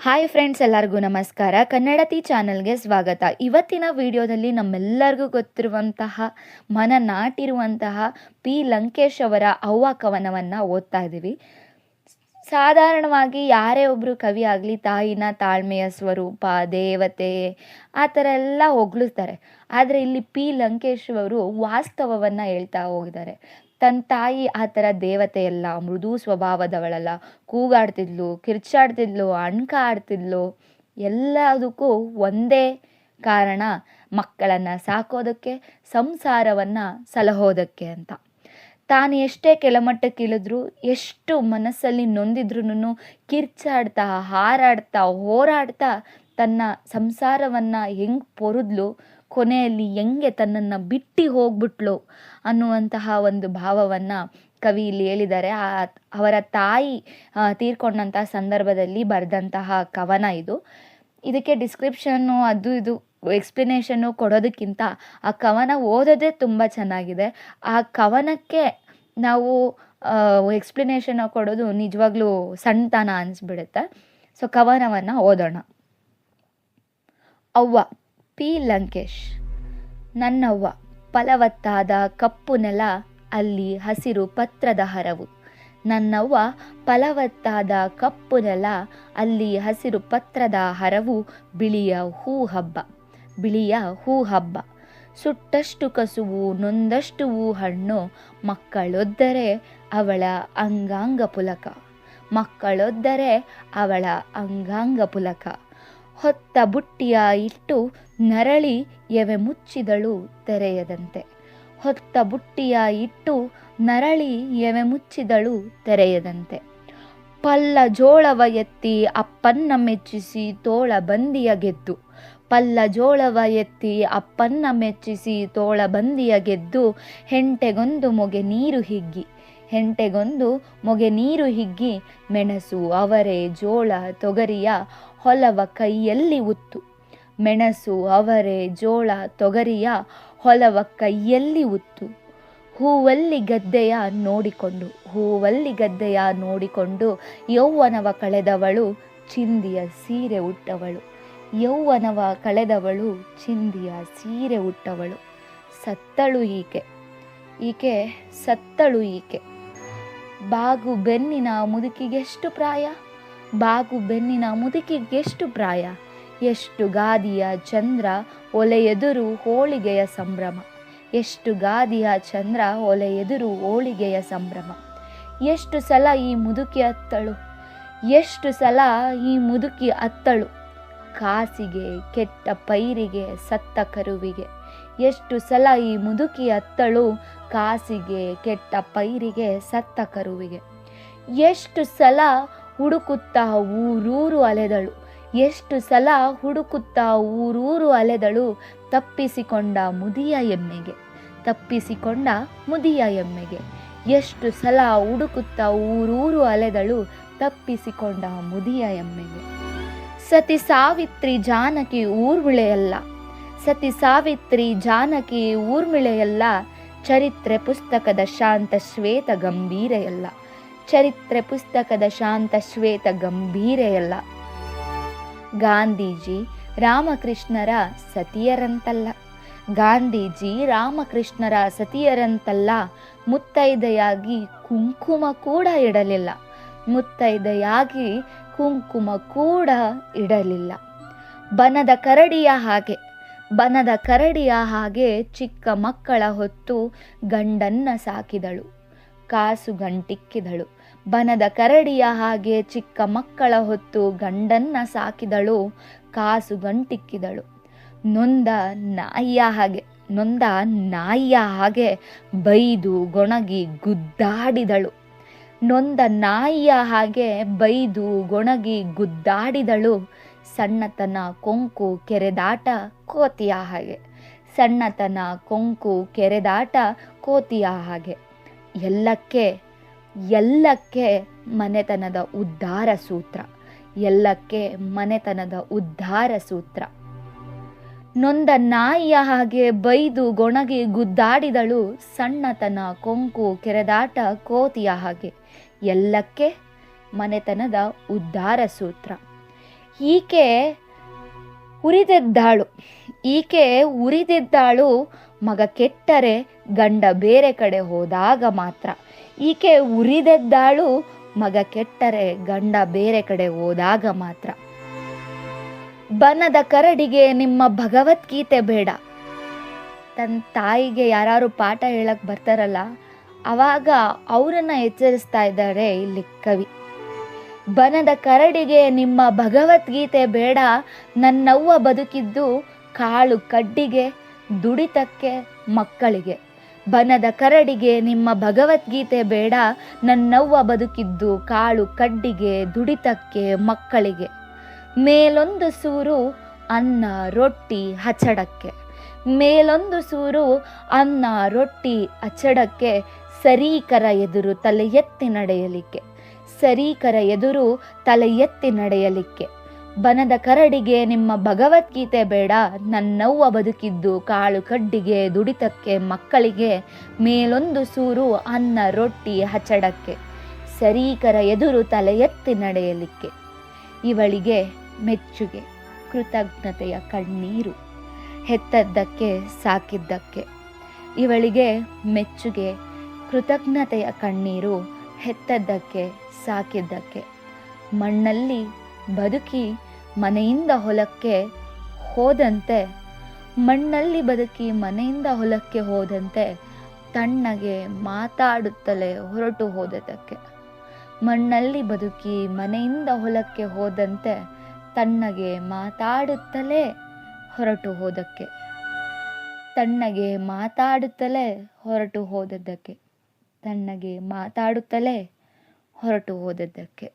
Hi friends, ಎಲ್ಲರಿಗೂ ನಮಸ್ಕಾರ. ಕನ್ನಡತಿ ಚಾನಲ್ಗೆ ಸ್ವಾಗತ. ಇವತ್ತಿನ ವಿಡಿಯೋದಲ್ಲಿ ನಮ್ಮೆಲ್ಲರಿಗೂ ಗೊತ್ತಿರುವಂತಹ ಮನ ನಾಟಿರುವಂತಹ ಪಿ ಲಂಕೇಶ್ ಅವರ ಅವ್ವ ಕವನವನ್ನು ಓದ್ತಾ ಇದ್ದೀವಿ. ಸಾಧಾರಣವಾಗಿ ಯಾರೇ ಒಬ್ಬರು ಕವಿ ಆಗಲಿ ತಾಯಿನ ತಾಳ್ಮೆಯ ಸ್ವರೂಪ, ದೇವತೆ ಆ ಥರ ಎಲ್ಲ ಹೊಗಳುತ್ತಾರೆ. ಆದರೆ ಇಲ್ಲಿ ಪಿ ಲಂಕೇಶ್ ಅವರು ವಾಸ್ತವವನ್ನು ಹೇಳ್ತಾ ಹೋಗಿದ್ದಾರೆ. ತನ್ನ ತಾಯಿ ಆ ಥರ ದೇವತೆಯಲ್ಲ, ಮೃದು ಸ್ವಭಾವದವಳಲ್ಲ. ಕೂಗಾಡ್ತಿದ್ಲು, ಕಿರ್ಚಾಡ್ತಿದ್ಲು, ಅಣ್ಕ ಆಡ್ತಿದ್ಲು. ಎಲ್ಲದಕ್ಕೂ ಒಂದೇ ಕಾರಣ, ಮಕ್ಕಳನ್ನು ಸಾಕೋದಕ್ಕೆ, ಸಂಸಾರವನ್ನು ಸಲಹೋದಕ್ಕೆ ಅಂತ. ತಾನು ಎಷ್ಟೇ ಕೆಳಮಟ್ಟಕ್ಕಿಳಿದ್ರು, ಎಷ್ಟು ಮನಸ್ಸಲ್ಲಿ ನೊಂದಿದ್ರೂ ಕಿರ್ಚಾಡ್ತಾ, ಹಾರಾಡ್ತಾ, ಹೋರಾಡ್ತಾ ತನ್ನ ಸಂಸಾರವನ್ನು ಹೆಂಗೆ ಪೊರೆದ್ಲು, ಕೊನೆಯಲ್ಲಿ ಹೆಂಗೆ ತನ್ನನ್ನು ಬಿಟ್ಟು ಹೋಗ್ಬಿಟ್ಲು ಅನ್ನುವಂತಹ ಒಂದು ಭಾವವನ್ನು ಕವಿ ಇಲ್ಲಿ ಹೇಳಿದ್ದಾರೆ. ಅವರ ತಾಯಿ ತೀರ್ಕೊಂಡಂತಹ ಸಂದರ್ಭದಲ್ಲಿ ಬರೆದಂತಹ ಕವನ ಇದು. ಇದಕ್ಕೆ ಡಿಸ್ಕ್ರಿಪ್ಷನ್ನು ಅದು ಇದು ಎಕ್ಸ್ಪ್ಲನೇಷನ್ನು ಕೊಡೋದಕ್ಕಿಂತ ಆ ಕವನ ಓದೋದೇ ತುಂಬ ಚೆನ್ನಾಗಿದೆ. ಆ ಕವನಕ್ಕೆ ನಾವು ಎಕ್ಸ್ಪ್ಲನೇಷನ್ ಕೊಡೋದು ನಿಜವಾಗ್ಲೂ ಸಣ್ಣತನ ಅನಿಸ್ಬಿಡುತ್ತೆ. ಸೊ ಕವನವನ್ನು ಓದೋಣ. ಅವ್ವ ಪಿ ಲಂಕೇಶ್. ನನ್ನವ್ವ ಫಲವತ್ತಾದ ಕಪ್ಪು ನೆಲ, ಅಲ್ಲಿ ಹಸಿರು ಪತ್ರದ ಹರವು. ನನ್ನವ್ವ ಫಲವತ್ತಾದ ಕಪ್ಪು ನೆಲ, ಅಲ್ಲಿ ಹಸಿರು ಪತ್ರದ ಹರವು. ಬಿಳಿಯ ಹೂ ಹಬ್ಬ, ಬಿಳಿಯ ಹೂ ಹಬ್ಬ. ಸುಟ್ಟಷ್ಟು ಕಸುವು, ನೊಂದಷ್ಟು ಹೂ ಹಣ್ಣು. ಮಕ್ಕಳೊದ್ದರೆ ಅವಳ ಅಂಗಾಂಗ ಪುಲಕ, ಮಕ್ಕಳೊದ್ದರೆ ಅವಳ ಅಂಗಾಂಗ ಪುಲಕ. ಹೊತ್ತ ಬುಟ್ಟಿಯ ಇಟ್ಟು ನರಳಿ ಎವೆ ಮುಚ್ಚಿದಳು ತೆರೆಯದಂತೆ. ಹೊತ್ತ ಬುಟ್ಟಿಯ ಇಟ್ಟು ನರಳಿ ಎವೆ ಮುಚ್ಚಿದಳು ತೆರೆಯದಂತೆ. ಪಲ್ಲ ಜೋಳವ ಎತ್ತಿ ಅಪ್ಪನ್ನ ಮೆಚ್ಚಿಸಿ ತೋಳ ಬಂದಿಯ ಗೆದ್ದು. ಪಲ್ಲ ಜೋಳವ ಎತ್ತಿ ಅಪ್ಪನ್ನ ಮೆಚ್ಚಿಸಿ ತೋಳ ಬಂದಿಯ ಗೆದ್ದು. ಹೆಂಟೆಗೊಂದು ಮೊಗೆ ನೀರು ಹಿಗ್ಗಿ, ಹೆಂಟೆಗೊಂದು ಮೊಗೆ ನೀರು ಹಿಗ್ಗಿ. ಮೆಣಸು ಅವರೆ ಜೋಳ ತೊಗರಿಯ ಹೊಲವ ಕೈಯಲ್ಲಿ ಉತ್ತು. ಮೆಣಸು ಅವರೆ ಜೋಳ ತೊಗರಿಯ ಹೊಲವ ಕೈಯಲ್ಲಿ ಉತ್ತು. ಹೂವಲ್ಲಿ ಗದ್ದೆಯ ನೋಡಿಕೊಂಡು, ಹೂವಲ್ಲಿ ಗದ್ದೆಯ ನೋಡಿಕೊಂಡು. ಯೌವನವ ಕಳೆದವಳು ಚಿಂದಿಯ ಸೀರೆ ಉಟ್ಟವಳು. ಯೌವನವ ಕಳೆದವಳು ಚಿಂದಿಯ ಸೀರೆ ಉಟ್ಟವಳು. ಸತ್ತಳು ಈಕೆ, ಈಕೆ ಸತ್ತಳು ಈಕೆ. ಬಾಗು ಬೆನ್ನಿನ ಮುದುಕಿಗೆಷ್ಟು ಪ್ರಾಯ, ಬಾಗು ಬೆನ್ನಿನ ಮುದುಕಿಗೆಷ್ಟು ಪ್ರಾಯ. ಎಷ್ಟು ಗಾದಿಯ ಚಂದ್ರ ಒಲೆ ಎದುರು ಹೋಳಿಗೆಯ ಸಂಭ್ರಮ. ಎಷ್ಟು ಗಾದಿಯ ಚಂದ್ರ ಒಲೆ ಎದುರು ಹೋಳಿಗೆಯ ಸಂಭ್ರಮ. ಎಷ್ಟು ಸಲ ಈ ಮುದುಕಿ ಅತ್ತಳು, ಎಷ್ಟು ಸಲ ಈ ಮುದುಕಿ ಅತ್ತಳು. ಕಾಸಿಗೆ ಕೆಟ್ಟ ಪೈರಿಗೆ ಸತ್ತ ಕರುವಿಗೆ. ಎಷ್ಟು ಸಲ ಈ ಮುದುಕಿ ಅತ್ತಳು, ಕಾಸಿಗೆ ಕೆಟ್ಟ ಪೈರಿಗೆ ಸತ್ತ ಕರುವಿಗೆ. ಎಷ್ಟು ಸಲ ಹುಡುಕುತ್ತಾ ಊರೂರು ಅಲೆದಳು, ಎಷ್ಟು ಸಲ ಹುಡುಕುತ್ತಾ ಊರೂರು ಅಲೆದಳು. ತಪ್ಪಿಸಿಕೊಂಡ ಮುದಿಯ ಎಮ್ಮೆಗೆ, ತಪ್ಪಿಸಿಕೊಂಡ ಮುದಿಯ ಎಮ್ಮೆಗೆ. ಎಷ್ಟು ಸಲ ಹುಡುಕುತ್ತಾ ಊರೂರು ಅಲೆದಳು, ತಪ್ಪಿಸಿಕೊಂಡ ಮುದಿಯ ಎಮ್ಮೆಗೆ. ಸತಿ ಸಾವಿತ್ರಿ ಜಾನಕಿ ಊರ್ಮಿಳೆಯಲ್ಲ, ಸತಿ ಸಾವಿತ್ರಿ ಜಾನಕಿ ಊರ್ಮಿಳೆಯಲ್ಲ. ಚರಿತ್ರೆ ಪುಸ್ತಕದ ಶಾಂತ ಶ್ವೇತ ಗಂಭೀರೆಯಲ್ಲ, ಚರಿತ್ರೆ ಪುಸ್ತಕದ ಶಾಂತ ಶ್ವೇತ ಗಂಭೀರೆಯಲ್ಲ. ಗಾಂಧೀಜಿ ರಾಮಕೃಷ್ಣರ ಸತಿಯರಂತಲ್ಲ, ಗಾಂಧೀಜಿ ರಾಮಕೃಷ್ಣರ ಸತಿಯರಂತಲ್ಲ. ಮುತ್ತೈದೆಯಾಗಿ ಕುಂಕುಮ ಕೂಡ ಇಡಲಿಲ್ಲ, ಮುತ್ತೈದೆಯಾಗಿ ಕುಂಕುಮ ಕೂಡ ಇಡಲಿಲ್ಲ. ಬನದ ಕರಡಿಯ ಹಾಗೆ, ಬನದ ಕರಡಿಯ ಹಾಗೆ ಚಿಕ್ಕ ಮಕ್ಕಳ ಹೊತ್ತು ಗಂಡನ್ನ ಸಾಕಿದಳು, ಕಾಸು ಗಂಟಿಕ್ಕಿದಳು. ಬನದ ಕರಡಿಯ ಹಾಗೆ ಚಿಕ್ಕ ಮಕ್ಕಳ ಹೊತ್ತು ಗಂಡನ್ನ ಸಾಕಿದಳು, ಕಾಸು ಗಂಟಿಕ್ಕಿದಳು. ನೊಂದ ನಾಯಿಯ ಹಾಗೆ, ನೊಂದ ನಾಯಿಯ ಹಾಗೆ ಬೈದು ಗೊಣಗಿ ಗುದ್ದಾಡಿದಳು. ನೊಂದ ನಾಯಿಯ ಹಾಗೆ ಬೈದು ಗೊಣಗಿ ಗುದ್ದಾಡಿದಳು. ಸಣ್ಣತನ ಕೊಂಕು ಕೆರೆದಾಟ ಕೋತಿಯ ಹಾಗೆ, ಸಣ್ಣತನ ಕೊಂಕು ಕೆರೆದಾಟ ಕೋತಿಯ ಹಾಗೆ. ಎಲ್ಲಕ್ಕೆ ಎಲ್ಲಕ್ಕೆ ಮನೆತನದ ಉದ್ಧಾರ ಸೂತ್ರ, ಎಲ್ಲಕ್ಕೆ ಮನೆತನದ ಉದ್ಧಾರ ಸೂತ್ರ. ನೊಂದ ನಾಯಿಯ ಹಾಗೆ ಬೈದು ಗೊಣಗಿ ಗುದ್ದಾಡಿದಳು. ಸಣ್ಣತನ ಕೊಂಕು ಕೆರೆದಾಟ ಕೋತಿಯ ಹಾಗೆ. ಎಲ್ಲಕ್ಕೆ ಮನೆತನದ ಉದ್ಧಾರ ಸೂತ್ರ. ಈಕೆ ಉರಿದೆದ್ದಾಳು ಮಗ ಕೆಟ್ಟರೆ ಗಂಡ ಬೇರೆ ಕಡೆ ಹೋದಾಗ ಮಾತ್ರ. ಈಕೆ ಉರಿದೆದ್ದಾಳು ಮಗ ಕೆಟ್ಟರೆ ಗಂಡ ಬೇರೆ ಕಡೆ ಹೋದಾಗ ಮಾತ್ರ. ಬನದ ಕರಡಿಗೆ ನಿಮ್ಮ ಭಗವದ್ಗೀತೆ ಬೇಡ. ತನ್ನ ತಾಯಿಗೆ ಯಾರು ಪಾಠ ಹೇಳಕ್ ಬರ್ತಾರಲ್ಲ, ಅವಾಗ ಅವರನ್ನ ಎಚ್ಚರಿಸ್ತಾ ಇದ್ದಾರೆ ಇಲ್ಲಿ ಕವಿ. ಬನದ ಕರಡಿಗೆ ನಿಮ್ಮ ಭಗವದ್ಗೀತೆ ಬೇಡ, ನನ್ನವ್ವ ಬದುಕಿದ್ದು ಕಾಳು ಕಡ್ಡಿಗೆ ದುಡಿತಕ್ಕೆ ಮಕ್ಕಳಿಗೆ. ಬನದ ಕರಡಿಗೆ ನಿಮ್ಮ ಭಗವದ್ಗೀತೆ ಬೇಡ, ನನ್ನವ್ವ ಬದುಕಿದ್ದು ಕಾಳು ಕಡ್ಡಿಗೆ ದುಡಿತಕ್ಕೆ ಮಕ್ಕಳಿಗೆ. ಮೇಲೊಂದು ಸೂರು ಅನ್ನ ರೊಟ್ಟಿ ಹಚ್ಚಡಕ್ಕೆ, ಮೇಲೊಂದು ಸೂರು ಅನ್ನ ರೊಟ್ಟಿ ಹಚ್ಚಡಕ್ಕೆ. ಸರೀಕರ ಎದುರು ತಲೆ ಎತ್ತಿ ನಡೆಯಲಿಕ್ಕೆ, ಸರೀಕರ ಎದುರು ತಲೆ ಎತ್ತಿ ನಡೆಯಲಿಕ್ಕೆ. ಬನದ ಕರಡಿಗೆ ನಿಮ್ಮ ಭಗವದ್ಗೀತೆ ಬೇಡ, ನನ್ನವ್ವ ಬದುಕಿದ್ದು ಕಾಳು ಕಡ್ಡಿಗೆ ದುಡಿತಕ್ಕೆ ಮಕ್ಕಳಿಗೆ. ಮೇಲೊಂದು ಸೂರು ಅನ್ನ ರೊಟ್ಟಿ ಹಚ್ಚಡಕ್ಕೆ, ಸರೀಕರ ಎದುರು ತಲೆ ಎತ್ತಿ ನಡೆಯಲಿಕ್ಕೆ. ಇವಳಿಗೆ ಮೆಚ್ಚುಗೆ ಕೃತಜ್ಞತೆಯ ಕಣ್ಣೀರು, ಹೆತ್ತದ್ದಕ್ಕೆ ಸಾಕಿದ್ದಕ್ಕೆ. ಇವಳಿಗೆ ಮೆಚ್ಚುಗೆ ಕೃತಜ್ಞತೆಯ ಕಣ್ಣೀರು, ಹೆತ್ತದ್ದಕ್ಕೆ ಸಾಕಿದ್ದಕ್ಕೆ. ಮಣ್ಣಲ್ಲಿ ಬದುಕಿ ಮನೆಯಿಂದ ಹೊಲಕ್ಕೆ ಹೋದಂತೆ, ಮಣ್ಣಲ್ಲಿ ಬದುಕಿ ಮನೆಯಿಂದ ಹೊಲಕ್ಕೆ ಹೋದಂತೆ, ತಣ್ಣಗೆ ಮಾತಾಡುತ್ತಲೇ ಹೊರಟು ಹೋದದಕ್ಕೆ. ಮಣ್ಣಲ್ಲಿ ಬದುಕಿ ಮನೆಯಿಂದ ಹೊಲಕ್ಕೆ ಹೋದಂತೆ, ತಣ್ಣಗೆ ಮಾತಾಡುತ್ತಲೇ ಹೊರಟು ಹೋದಕ್ಕೆ. ತಣ್ಣಗೆ ಮಾತಾಡುತ್ತಲೇ ಹೊರಟು ಹೋದದ್ದಕ್ಕೆ. ತಣ್ಣಗೆ ಮಾತಾಡುತ್ತಲೇ ಹೊರಟು ಹೋದದ್ದಕ್ಕೆ.